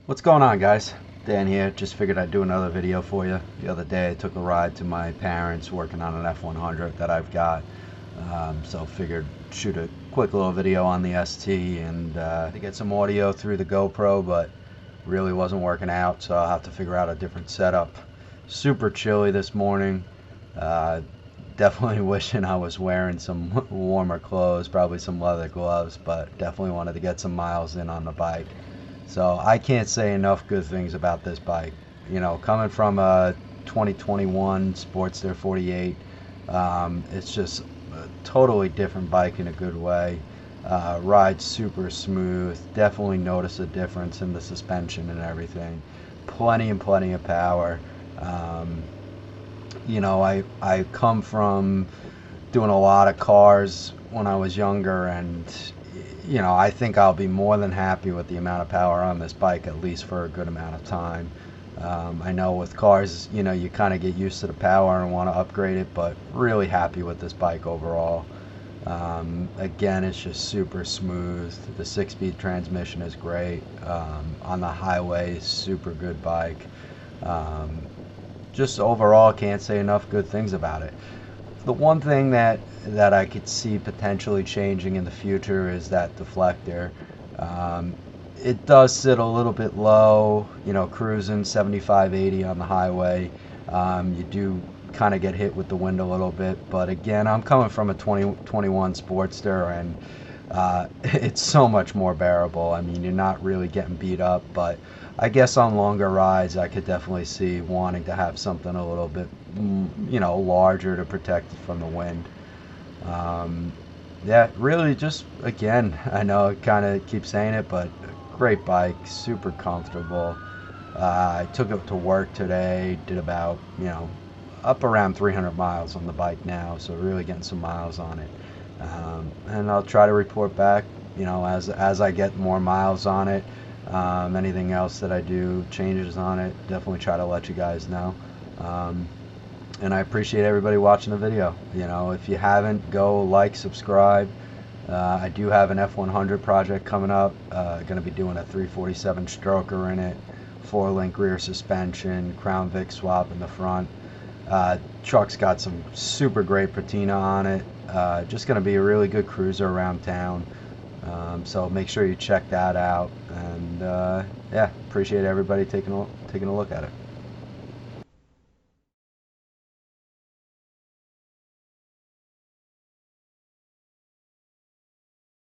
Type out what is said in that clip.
What's going on, guys? Dan here. Just figured I'd do another video for you. The other day I took a ride to my parents working on an F100 that I've got. So figured shoot a quick little video on the ST and to get some audio through the GoPro, but really wasn't working out, so I'll have to figure out a different setup. Super chilly this morning. Uh, Definitely wishing I was wearing some warmer clothes, probably some leather gloves, but definitely wanted to get some miles in on the bike. So I can't say enough good things about this bike. You know, coming from a 2021 Sportster 48, it's just a totally different bike in a good way. Rides super smooth. Definitely notice a difference in the suspension and everything. Plenty and plenty of power. Um, I come from doing a lot of cars when I was younger, and I think I'll be more than happy with the amount of power on this bike, at least for a good amount of time. I know with cars, you kind of get used to the power and want to upgrade it, but really happy with this bike overall. Again, it's just super smooth. The 6-speed transmission is great. On the highway, super good bike. Um, just overall, can't say enough good things about it. The one thing that I could see potentially changing in the future is that deflector. Um, it does sit a little bit low, cruising 75, 80 on the highway. You do kind of get hit with the wind a little bit, but again, I'm coming from a 2021 Sportster, and it's so much more bearable. I mean, you're not really getting beat up, but I guess on longer rides, I could definitely see wanting to have something a little bit, larger to protect it from the wind. Um, yeah, really just, again, I know I kind of keep saying it, but great bike, super comfortable. I took it to work today, did about, up around 300 miles on the bike now, so really getting some miles on it. And I'll try to report back, as I get more miles on it. Anything else that I do, changes on it, definitely try to let you guys know. And I appreciate everybody watching the video. If you haven't, go like, subscribe. I do have an F100 project coming up. Going to be doing a 347 stroker in it, 4-link rear suspension, Crown Vic swap in the front. Truck's got some super great patina on it. Just going to be a really good cruiser around town. So make sure you check that out. And yeah, appreciate everybody taking a look at it.